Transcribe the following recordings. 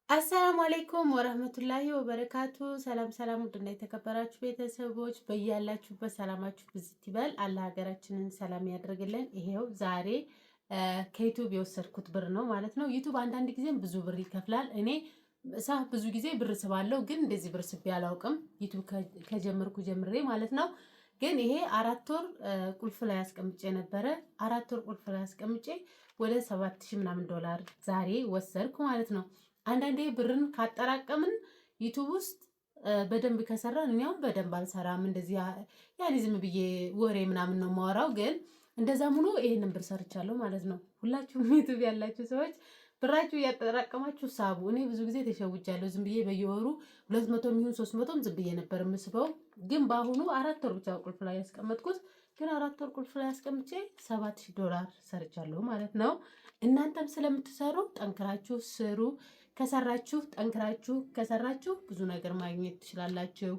አሰላሙ አለይኩም ወራህመቱላሂ ወበረካቱ። ሰላም ሰላም፣ ውድና የተከበራችሁ ቤተሰቦች በያላችሁበት ሰላማችሁ ብዝት ይበል። አላህ ሀገራችንን ሰላም ያደርግልን። ይሄው ዛሬ ከዩቲዩብ የወሰድኩት ብር ነው ማለት ነው። ዩቲዩብ አንዳንድ ጊዜም ብዙ ብር ይከፍላል። እኔ ብዙ ጊዜ ብር ስባለው፣ ግን እንደዚህ ብር ስቤ አላውቅም። ዩቲዩብ ከጀመርኩ ጀምሬ ማለት ነው። ግን ይሄ 4 ወር ቁልፍ ላይ አስቀምጬ ነበረ። 4 ወር ቁልፍ ላይ አስቀምጬ ወደ 7000 ምናምን ዶላር ዛሬ ወሰድኩ ማለት ነው። አንዳንዴ ብርን ካጠራቀምን ዩቲዩብ ውስጥ በደንብ ከሰራን፣ እኔ አሁን በደንብ አልሰራም። እንደዚህ ያኔ ዝም ብዬ ወሬ ምናምን ነው የማወራው። ግን እንደዛም ሆኖ ይሄንን ብር ሰርቻለሁ ማለት ነው። ሁላችሁም ዩቲዩብ ያላችሁ ሰዎች ብራችሁ እያጠራቀማችሁ ሳቡ። እኔ ብዙ ጊዜ ተሸውጃለሁ። ዝም ብዬ በየወሩ 200 የሚሆን 300 ዝም ብዬ ነበር የምስበው። ግን በአሁኑ 4 ወር ብቻ ቁልፍ ላይ ያስቀመጥኩት፣ ግን 4 ወር ቁልፍ ላይ አስቀምጬ 7000 ዶላር ሰርቻለሁ ማለት ነው። እናንተም ስለምትሰሩ ጠንክራችሁ ስሩ። ከሰራችሁ ጠንክራችሁ ከሰራችሁ ብዙ ነገር ማግኘት ትችላላችሁ።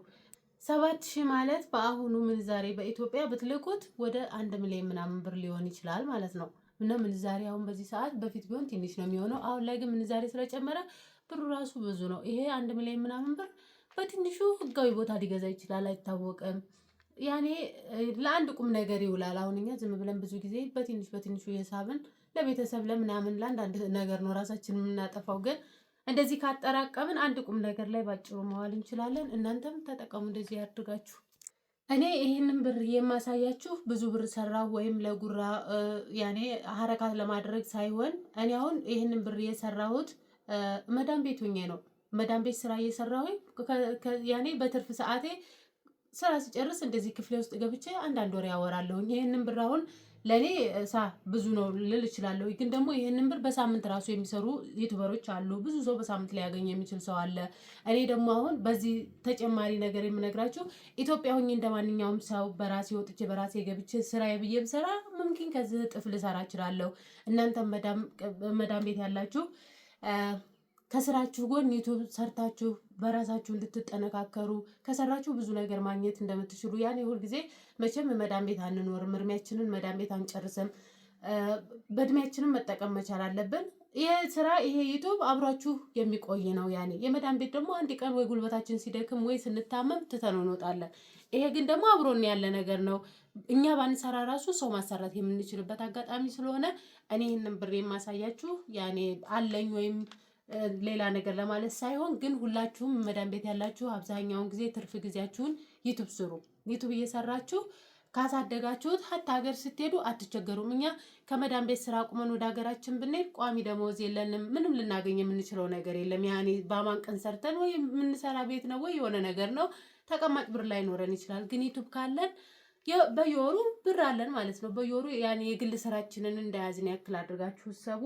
7000 ማለት በአሁኑ ምንዛሬ በኢትዮጵያ ብትልኩት ወደ 1 ሚሊዮን ምናምን ብር ሊሆን ይችላል ማለት ነው። እና ምንዛሬ አሁን በዚህ ሰዓት፣ በፊት ቢሆን ትንሽ ነው የሚሆነው። አሁን ላይ ግን ምንዛሬ ስለጨመረ ብሩ ራሱ ብዙ ነው። ይሄ 1 ሚሊዮን ምናምን ብር በትንሹ ህጋዊ ቦታ ሊገዛ ይችላል፣ አይታወቅም። ያኔ ለአንድ ቁም ነገር ይውላል። አሁን እኛ ዝም ብለን ብዙ ጊዜ በትንሹ እየሳብን ለቤተሰብ ለምናምን ለአንዳንድ ነገር ነው ራሳችን የምናጠፋው። ግን እንደዚህ ካጠራቀምን አንድ ቁም ነገር ላይ ባጭሩ መዋል እንችላለን። እናንተም ተጠቀሙ እንደዚህ ያድርጋችሁ። እኔ ይህንን ብር የማሳያችሁ ብዙ ብር ሰራው ወይም ለጉራ ያኔ ሀረካት ለማድረግ ሳይሆን፣ እኔ አሁን ይህንን ብር የሰራሁት መዳም ቤት ሆኜ ነው። መዳም ቤት ስራ እየሰራሁኝ ያኔ በትርፍ ሰዓቴ ስራ ስጨርስ እንደዚህ ክፍሌ ውስጥ ገብቼ አንዳንድ ወሬ ያወራለሁኝ። ይህንን ብር አሁን ለእኔ ብዙ ነው ልል እችላለሁ። ግን ደግሞ ይህንን ብር በሳምንት ራሱ የሚሰሩ ዩቱበሮች አሉ። ብዙ ሰው በሳምንት ላይ ያገኝ የሚችል ሰው አለ። እኔ ደግሞ አሁን በዚህ ተጨማሪ ነገር የምነግራችሁ ኢትዮጵያ ሆኜ እንደ ማንኛውም ሰው በራሴ ወጥቼ በራሴ ገብቼ ስራዬ ብዬ ብሰራ ምምኪን ከዚህ እጥፍ ልሰራ እችላለሁ። እናንተም መዳም ቤት ያላችሁ ከስራችሁ ጎን ዩቱብ ሰርታችሁ በራሳችሁ እንድትጠነካከሩ ከሰራችሁ ብዙ ነገር ማግኘት እንደምትችሉ፣ ያኔ ሁልጊዜ መቼም መዳም ቤት አንኖርም፣ እድሜያችንን መዳም ቤት አንጨርስም። በእድሜያችንም መጠቀም መቻል አለብን። ይሄ ስራ ይሄ ዩቱብ አብሯችሁ የሚቆይ ነው። ያኔ የመዳም ቤት ደግሞ አንድ ቀን ወይ ጉልበታችን ሲደክም ወይ ስንታመም ትተነው እንወጣለን። ይሄ ግን ደግሞ አብሮን ያለ ነገር ነው። እኛ ባንሰራ ራሱ ሰው ማሰራት የምንችልበት አጋጣሚ ስለሆነ እኔ ይህንን ብር የማሳያችሁ ያኔ አለኝ ወይም ሌላ ነገር ለማለት ሳይሆን፣ ግን ሁላችሁም መዳም ቤት ያላችሁ አብዛኛውን ጊዜ ትርፍ ጊዜያችሁን ዩቱብ ስሩ። ዩቱብ እየሰራችሁ ካሳደጋችሁት ሀታ ሀገር ስትሄዱ አትቸገሩም። እኛ ከመዳም ቤት ስራ ቁመን ወደ ሀገራችን ብንሄድ ቋሚ ደመወዝ የለንም፣ ምንም ልናገኝ የምንችለው ነገር የለም። ያኔ በአማን ቀን ሰርተን ወይ የምንሰራ ቤት ነው ወይ የሆነ ነገር ነው፣ ተቀማጭ ብር ላይ ኖረን ይችላል። ግን ዩቱብ ካለን በየወሩ ብር አለን ማለት ነው። በየወሩ ያኔ የግል ስራችንን እንደያዝን ያክል አድርጋችሁ ሰቡ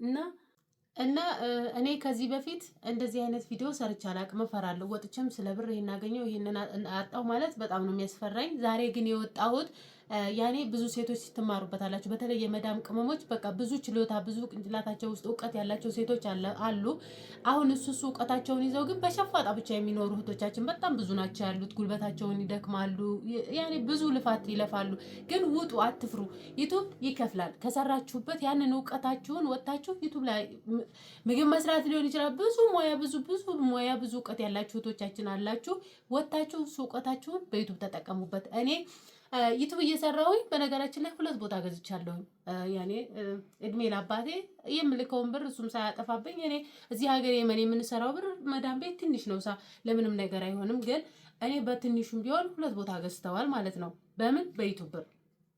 እና እኔ ከዚህ በፊት እንደዚህ አይነት ቪዲዮ ሰርቼ አላቅም፣ እፈራለሁ። ወጥቼም ስለ ብር ይሄን አገኘው ይሄንን አጣው ማለት በጣም ነው የሚያስፈራኝ። ዛሬ ግን የወጣሁት ያኔ ብዙ ሴቶች ትማሩበታላችሁ። በተለይ የመዳም ቅመሞች በቃ ብዙ ችሎታ ብዙ ቅንጭላታቸው ውስጥ እውቀት ያላቸው ሴቶች አሉ። አሁን እሱ እውቀታቸውን ይዘው ግን በሸፋጣ ብቻ የሚኖሩ እህቶቻችን በጣም ብዙ ናቸው ያሉት። ጉልበታቸውን ይደክማሉ፣ ያኔ ብዙ ልፋት ይለፋሉ። ግን ውጡ፣ አትፍሩ። ዩቱብ ይከፍላል። ከሰራችሁበት ያንን እውቀታችሁን ወጥታችሁ ዩቱብ ላይ ምግብ መስራት ሊሆን ይችላል። ብዙ ሙያ ብዙ እውቀት ያላችሁ እህቶቻችን አላችሁ። ወጥታችሁ እሱ እውቀታችሁን በዩቱብ ተጠቀሙበት። እኔ ዩቱብ እየሰራሁኝ በነገራችን ላይ 2 ቦታ ገዝቻለሁኝ። ያኔ እድሜ ለአባቴ የምልከውን ብር እሱም ሳያጠፋብኝ፣ እኔ እዚህ ሀገር የመን የምንሰራው ብር መዳም ቤት ትንሽ ነው፣ ለምንም ነገር አይሆንም። ግን እኔ በትንሹም ቢሆን 2 ቦታ ገዝተዋል ማለት ነው። በምን በዩቱብ ብር።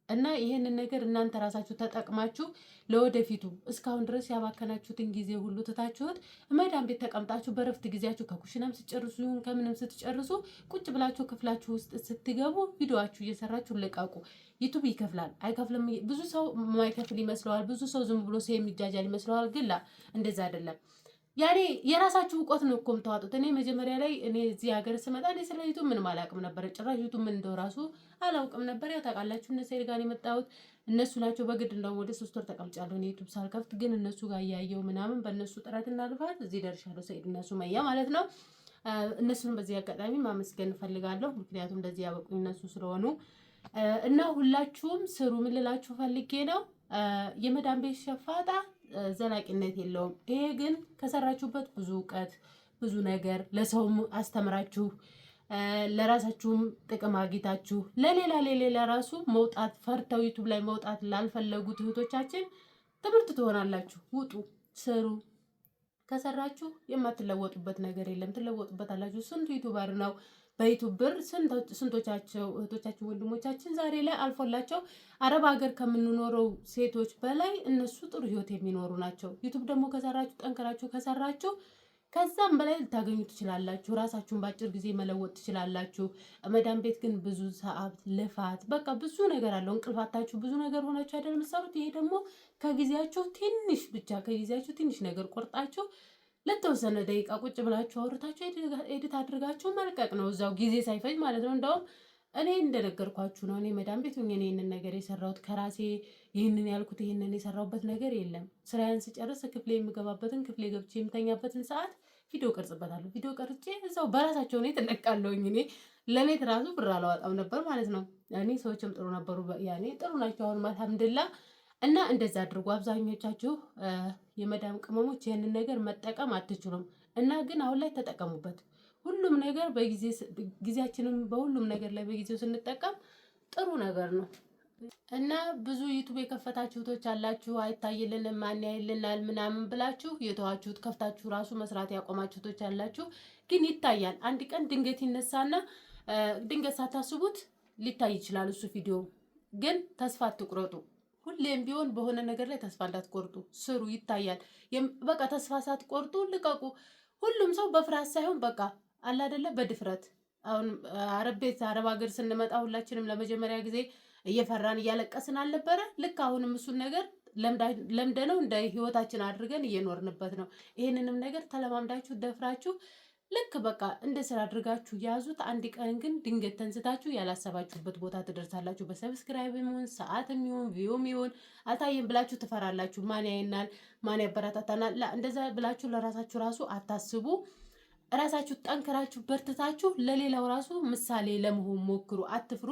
እና ይሄንን ነገር እናንተ ራሳችሁ ተጠቅማችሁ ለወደፊቱ እስካሁን ድረስ ያባከናችሁትን ጊዜ ሁሉ ትታችሁት መዳም ቤት ተቀምጣችሁ በረፍት ጊዜያችሁ ከኩሽናም ስትጨርሱ ይሁን ከምንም ስትጨርሱ ቁጭ ብላችሁ ክፍላችሁ ውስጥ ስትገቡ ቪዲዮአችሁ እየሰራችሁ ልቀቁ። ዩቱብ ይከፍላል አይከፍልም? ብዙ ሰው የማይከፍል ይመስለዋል። ብዙ ሰው ዝም ብሎ ሰው የሚጃጃል ይመስለዋል። ግን እንደዛ አይደለም። ያኔ የራሳችሁ እውቀት ነው እኮ የምታዋጡት። እኔ መጀመሪያ ላይ እዚህ ሀገር ስመጣ ስለ ዩቱብ ምንም አላውቅም ነበር። ጭራሽ ዩቱብ ምን እንደው ራሱ አላውቅም ነበር። ያው ታውቃላችሁ እነ ሰይድ ጋር የመጣሁት እነሱ ናቸው። በግድ እንደውም ወደ 3 ወር ተቀምጫለሁ እኔ ዩቱብ ሳልከፍት። ግን እነሱ ጋር እያየሁ ምናምን በእነሱ ጥረትና ልፋት እዚህ ደርሻለሁ። ሰይድ እና ሱመያ ማለት ነው። እነሱን በዚህ አጋጣሚ ማመስገን እፈልጋለሁ። ምክንያቱም እንደዚህ ያበቁኝ እነሱ ስለሆኑ እና ሁላችሁም ስሩ። ምን ልላችሁ ፈልጌ ነው የመዳም ቤት ሸፋጣ ዘላቂነት የለውም። ይሄ ግን ከሰራችሁበት ብዙ እውቀት ብዙ ነገር ለሰውም አስተምራችሁ ለራሳችሁም ጥቅም አግኝታችሁ ለሌላ ራሱ መውጣት ፈርተው ዩቱብ ላይ መውጣት ላልፈለጉት እህቶቻችን ትምህርት ትሆናላችሁ። ውጡ፣ ስሩ። ከሰራችሁ የማትለወጡበት ነገር የለም። ትለወጡበታላችሁ። ስንቱ ዩቱበር ነው በዩቱብ ብር ስንቶቻቸው እህቶቻችን ወንድሞቻችን ዛሬ ላይ አልፎላቸው አረብ ሀገር ከምንኖረው ሴቶች በላይ እነሱ ጥሩ ህይወት የሚኖሩ ናቸው። ዩቱብ ደግሞ ከሰራችሁ ጠንከራችሁ ከሰራችሁ ከዛም በላይ ልታገኙ ትችላላችሁ። ራሳችሁን በአጭር ጊዜ መለወጥ ትችላላችሁ። መዳም ቤት ግን ብዙ ሰዓት ልፋት፣ በቃ ብዙ ነገር አለው። እንቅልፋታችሁ ብዙ ነገር ሆናችሁ አይደል የምትሰሩት። ይሄ ደግሞ ከጊዜያችሁ ትንሽ ነገር ቆርጣችሁ ለተወሰነ ደቂቃ ቁጭ ብላችሁ አውርታችሁ ኤዲት አድርጋችሁ መልቀቅ ነው፣ እዛው ጊዜ ሳይፈጅ ማለት ነው። እንደውም እኔ እንደነገርኳችሁ ነው። እኔ መዳም ቤት ሆኜ ይህንን ነገር የሰራሁት ከራሴ ይህንን ያልኩት ይህንን የሰራሁበት ነገር የለም። ስራዬን ስጨርስ ክፍሌ የምገባበትን ክፍሌ ገብቼ የምተኛበትን ሰዓት ቪዲዮ ቀርጽበታለሁ። ቪዲዮ ቀርጬ እዛው በራሳቸው እኔ ትለቃለሁኝ። እኔ ለኔት ራሱ ብር አላወጣም ነበር ማለት ነው። እኔ ሰዎችም ጥሩ ነበሩ፣ ያኔ ጥሩ ናቸው። አሁን አልሐምዱሊላህ። እና እንደዛ አድርጉ። አብዛኞቻችሁ የመዳም ቅመሞች ይህንን ነገር መጠቀም አትችሉም እና ግን አሁን ላይ ተጠቀሙበት። ሁሉም ነገር ጊዜያችንም በሁሉም ነገር ላይ በጊዜው ስንጠቀም ጥሩ ነገር ነው እና ብዙ ዩቱብ የከፈታችሁ እህቶች አላችሁ። አይታይልንም ማን ያይልናል ምናምን ብላችሁ የተዋችሁት ከፍታችሁ ራሱ መስራት ያቆማችሁ እህቶች አላችሁ። ግን ይታያል። አንድ ቀን ድንገት ይነሳና ድንገት ሳታስቡት ሊታይ ይችላል እሱ ቪዲዮ። ግን ተስፋ አትቁረጡ። ሁሌም ቢሆን በሆነ ነገር ላይ ተስፋ እንዳትቆርጡ፣ ስሩ። ይታያል። በቃ ተስፋ ሳትቆርጡ ልቀቁ። ሁሉም ሰው በፍርሃት ሳይሆን በቃ አለ አይደለ በድፍረት። አሁን አረብ ሀገር ስንመጣ ሁላችንም ለመጀመሪያ ጊዜ እየፈራን እያለቀስን አልነበረ? ልክ አሁንም እሱን ነገር ለምደነው እንደ ህይወታችን አድርገን እየኖርንበት ነው። ይሄንንም ነገር ተለማምዳችሁ ደፍራችሁ ልክ በቃ እንደ ስራ አድርጋችሁ ያዙት። አንድ ቀን ግን ድንገት ተንስታችሁ ያላሰባችሁበት ቦታ ትደርሳላችሁ። በሰብስክራይብ ይሁን ሰዓትም ይሁን ቪውም ይሁን አልታየም ብላችሁ ትፈራላችሁ። ማን ያይናል፣ ማን ያበረታታናል፣ እንደዛ ብላችሁ ለራሳችሁ ራሱ አታስቡ። ራሳችሁ ጠንክራችሁ በርትታችሁ ለሌላው ራሱ ምሳሌ ለመሆን ሞክሩ። አትፍሩ።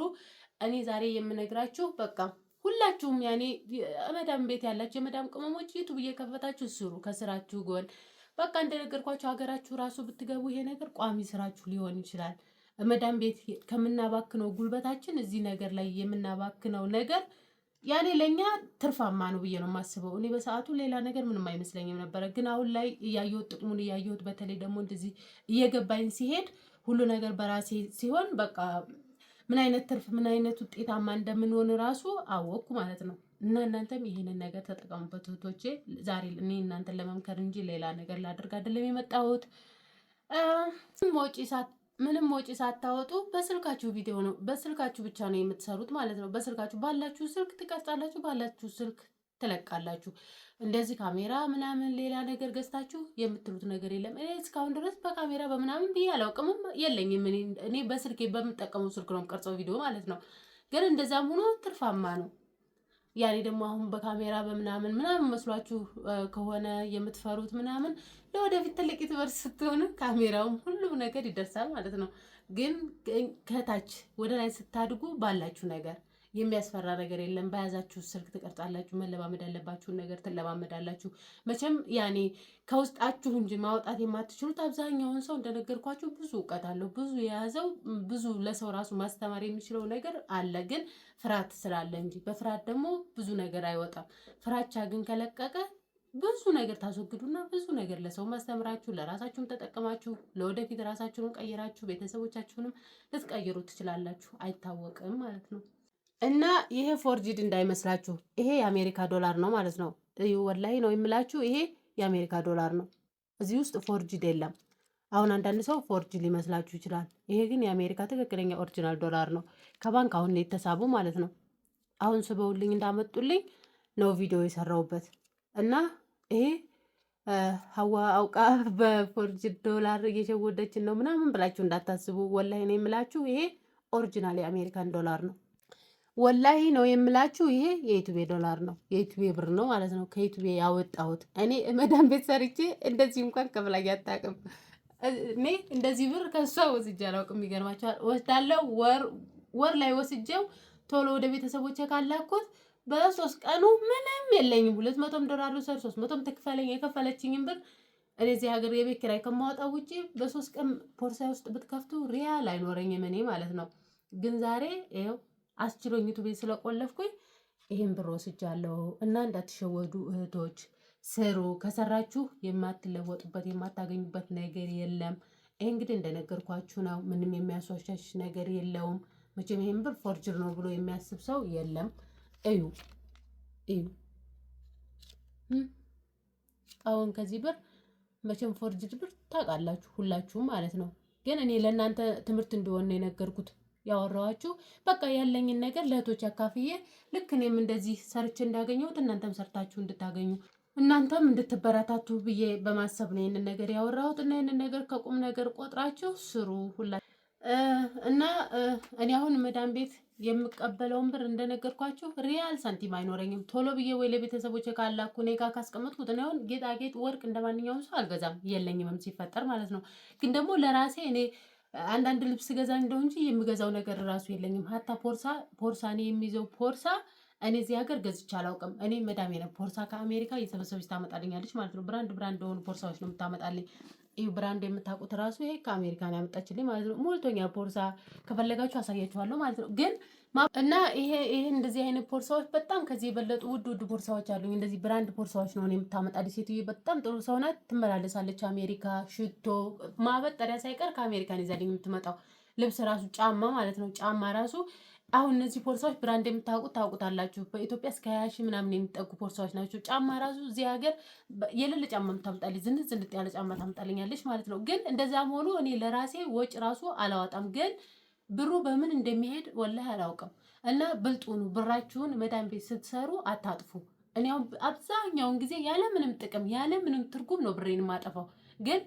እኔ ዛሬ የምነግራችሁ በቃ ሁላችሁም ያኔ መዳም ቤት ያላችሁ የመዳም ቅመሞች ዩቱብ እየከፈታችሁ ስሩ ከስራችሁ ጎን። በቃ እንደነገርኳችሁ ሀገራችሁ ራሱ ብትገቡ ይሄ ነገር ቋሚ ስራችሁ ሊሆን ይችላል። መዳም ቤት ከምናባክነው ጉልበታችን እዚህ ነገር ላይ የምናባክነው ነገር ያኔ ለኛ ትርፋማ ነው ብዬ ነው የማስበው። እኔ በሰዓቱ ሌላ ነገር ምንም አይመስለኝም ነበረ። ግን አሁን ላይ እያየሁት ጥቅሙን እያየሁት በተለይ ደግሞ እንደዚህ እየገባኝ ሲሄድ ሁሉ ነገር በራሴ ሲሆን በቃ ምን አይነት ትርፍ ምን አይነት ውጤታማ እንደምንሆን ራሱ አወቅኩ ማለት ነው። እና እናንተም ይሄንን ነገር ተጠቀሙበት እህቶቼ። ዛሬ እኔ እናንተን ለመምከር እንጂ ሌላ ነገር ላድርግ አይደለም የመጣሁት። ምንም ወጪ ሳታወጡ በስልካችሁ ቪዲዮ ነው በስልካችሁ ብቻ ነው የምትሰሩት ማለት ነው። በስልካችሁ ባላችሁ ስልክ ትቀርጻላችሁ፣ ባላችሁ ስልክ ትለቃላችሁ። እንደዚህ ካሜራ ምናምን ሌላ ነገር ገዝታችሁ የምትሉት ነገር የለም። እኔ እስካሁን ድረስ በካሜራ በምናምን ብዬ አላውቅምም፣ የለኝም። እኔ በስልኬ በምጠቀመው ስልክ ነው የምቀርጸው ቪዲዮ ማለት ነው። ግን እንደዛም ሆኖ ትርፋማ ነው። ያኔ ደግሞ አሁን በካሜራ በምናምን መስሏችሁ ከሆነ የምትፈሩት ምናምን ለወደፊት ትልቅ ዩቲዩበር ስትሆኑ ካሜራውም ሁሉም ነገር ይደርሳል ማለት ነው። ግን ከታች ወደ ላይ ስታድጉ ባላችሁ ነገር የሚያስፈራ ነገር የለም። በያዛችሁ ስልክ ትቀርጻላችሁ። መለማመድ ያለባችሁን ነገር ትለማመዳላችሁ። መቼም ያኔ ከውስጣችሁ እንጂ ማውጣት የማትችሉት አብዛኛውን ሰው እንደነገርኳችሁ ብዙ እውቀት አለው፣ ብዙ የያዘው ብዙ ለሰው ራሱ ማስተማር የሚችለው ነገር አለ። ግን ፍርሃት ስላለ እንጂ በፍርሃት ደግሞ ብዙ ነገር አይወጣም። ፍራቻ ግን ከለቀቀ ብዙ ነገር ታስወግዱና ብዙ ነገር ለሰው ማስተምራችሁ ለራሳችሁም ተጠቅማችሁ ለወደፊት ራሳችሁን ቀይራችሁ ቤተሰቦቻችሁንም ልትቀይሩ ትችላላችሁ። አይታወቅም ማለት ነው። እና ይሄ ፎርጂድ እንዳይመስላችሁ፣ ይሄ የአሜሪካ ዶላር ነው ማለት ነው። ወላሂ ነው የምላችሁ፣ ይሄ የአሜሪካ ዶላር ነው። እዚህ ውስጥ ፎርጂድ የለም። አሁን አንዳንድ ሰው ፎርጂድ ሊመስላችሁ ይችላል። ይሄ ግን የአሜሪካ ትክክለኛ ኦሪጂናል ዶላር ነው። ከባንክ አሁን የተሳቡ ማለት ነው። አሁን ስበውልኝ እንዳመጡልኝ ነው ቪዲዮ የሰራውበት። እና ይሄ ሀዋ አውቃ በፎርጂድ ዶላር እየሸወደችን ነው ምናምን ብላችሁ እንዳታስቡ። ወላሂ ነው የምላችሁ፣ ይሄ ኦሪጂናል የአሜሪካን ዶላር ነው። ወላሂ ነው የምላችሁ፣ ይሄ የኢትዮጵያ ዶላር ነው፣ የኢትዮጵያ ብር ነው ማለት ነው። ከኢትዮጵያ ያወጣሁት እኔ መዳም ቤት ሰርቼ እንደዚህ እንኳን ከፍላኝ አታውቅም። እኔ እንደዚህ ብር ከሷ ወስጄ አላውቅም። ይገርማችኋል። ወስዳለው ወር ላይ ወስጄው ቶሎ ወደ ቤተሰቦቼ ካላኩት በ3 ቀኑ ምንም የለኝም። 200 ዶላር ልውሰድ 300 ትክፈለኝ የከፈለችኝም ብር እኔ እዚህ ሀገር የቤት ኪራይ ከማወጣው ውጪ በ3 ቀን ቦርሳ ውስጥ ብትከፍቱ ሪያል አይኖረኝም እኔ ማለት ነው። ግን ዛሬ ይኸው አስችሎኝ ቤት ስለቆለፍኩኝ ይሄን ብር ወስጃለሁ። እና እንዳትሸወዱ እህቶች፣ ስሩ። ከሰራችሁ የማትለወጡበት የማታገኙበት ነገር የለም። ይሄ እንግዲህ እንደነገርኳችሁ ነው። ምንም የሚያስዋሻሽ ነገር የለውም። መቼም ይሄን ብር ፎርጅር ነው ብሎ የሚያስብ ሰው የለም። እዩ እዩ። አሁን ከዚህ ብር መቼም ፎርጅድ ብር ታውቃላችሁ ሁላችሁም ማለት ነው። ግን እኔ ለእናንተ ትምህርት እንዲሆን ነው የነገርኩት ያወራኋችሁ። በቃ ያለኝን ነገር ለእህቶች አካፍዬ ልክ እኔም እንደዚህ ሰርቼ እንዳገኘሁት እናንተም ሰርታችሁ እንድታገኙ እናንተም እንድትበረታቱ ብዬ በማሰብ ነው ይህንን ነገር ያወራሁት። እና ይህንን ነገር ከቁም ነገር ቆጥራችሁ ስሩ ሁላ እና እኔ አሁን መዳን ቤት የምቀበለውን ብር እንደነገርኳችሁ ሪያል ሳንቲም አይኖረኝም። ቶሎ ብዬ ወይ ለቤተሰቦች ካላኩ እኔ ጋር ካስቀመጥኩት እኔ አሁን ጌጣጌጥ ወርቅ እንደማንኛውም ሰው አልገዛም፣ የለኝምም ሲፈጠር ማለት ነው። ግን ደግሞ ለራሴ እኔ አንዳንድ ልብስ ገዛ እንደው እንጂ የምገዛው ነገር ራሱ የለኝም። ሀታ ፖርሳ እኔ የሚይዘው ፖርሳ እኔ እዚህ ሀገር ገዝቼ አላውቅም። እኔ መዳሜ ነው ፖርሳ ከአሜሪካ እየሰበሰበች ታመጣልኛለች ማለት ነው። ብራንድ የሆኑ ፖርሳዎች ነው የምታመጣልኝ። ይህ ብራንድ የምታውቁት ራሱ ይሄ ከአሜሪካን ያመጣችልኝ ማለት ነው። ሞልቶኛ ፖርሳ ከፈለጋችሁ አሳያችኋለሁ ማለት ነው። ግን እና ይሄ እንደዚህ አይነት ፖርሳዎች በጣም ከዚህ የበለጡ ውድ ፖርሳዎች አሉኝ። እንደዚህ ብራንድ ፖርሳዎች ነው የምታመጣልኝ። ሴትዮ በጣም ጥሩ ሰው ናት። ትመላለሳለች አሜሪካ። ሽቶ ማበጠሪያ ሳይቀር ከአሜሪካን ይዛልኝ የምትመጣው። ልብስ ራሱ ጫማ ማለት ነው። ጫማ ራሱ አሁን እነዚህ ፖርሳዎች ብራንድ የምታውቁት ታውቁታላችሁ። በኢትዮጵያ እስከ 20 ሺህ ምናምን የሚጠጉ ፖርሳዎች ናቸው። ጫማ ራሱ እዚህ ሀገር የሌለ ጫማ ታምጣልኝ፣ ዝንጥ ያለ ጫማ ታምጣልኛለች ማለት ነው። ግን እንደዛም ሆኖ እኔ ለራሴ ወጭ ራሱ አላወጣም። ግን ብሩ በምን እንደሚሄድ ወላሂ አላውቅም። እና ብልጡኑ ብራችሁን መዳን ቤት ስትሰሩ አታጥፉ። እኔ አብዛኛውን ጊዜ ያለምንም ጥቅም ያለምንም ትርጉም ነው ብሬን የማጠፋው። ግን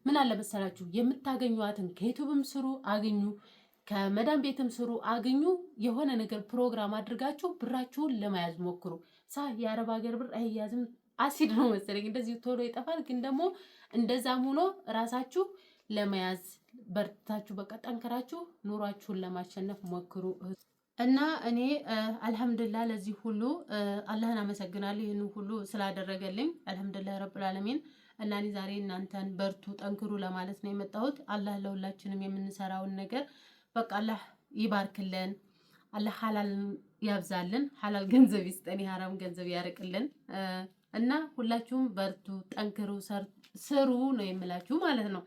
ምን አለ መሰላችሁ የምታገኟትን ከዩቱብም ስሩ አግኙ ከመዳን ቤትም ስሩ አግኙ። የሆነ ነገር ፕሮግራም አድርጋችሁ ብራችሁን ለመያዝ ሞክሩ። የአረብ ሀገር ብር አይያዝም፣ አሲድ ነው መሰለኝ እንደዚህ ቶሎ ይጠፋል። ግን ደግሞ እንደዛም ሆኖ ራሳችሁ ለመያዝ በርታችሁ በቃ ጠንክራችሁ ኑሯችሁን ለማሸነፍ ሞክሩ። እና እኔ አልሐምዱሊላህ ለዚህ ሁሉ አላህን አመሰግናለሁ፣ ይህን ሁሉ ስላደረገልኝ አልሐምዱሊላህ ረብል ዓለሚን። እና እኔ ዛሬ እናንተን በርቱ ጠንክሩ ለማለት ነው የመጣሁት። አላህ ለሁላችንም የምንሰራውን ነገር በቃ አላህ ይባርክልን፣ አላህ ሐላል ያብዛልን፣ ሐላል ገንዘብ ይስጠን፣ የሐራም ገንዘብ ያርቅልን። እና ሁላችሁም በርቱ ጠንክሩ ስሩ ነው የምላችሁ ማለት ነው።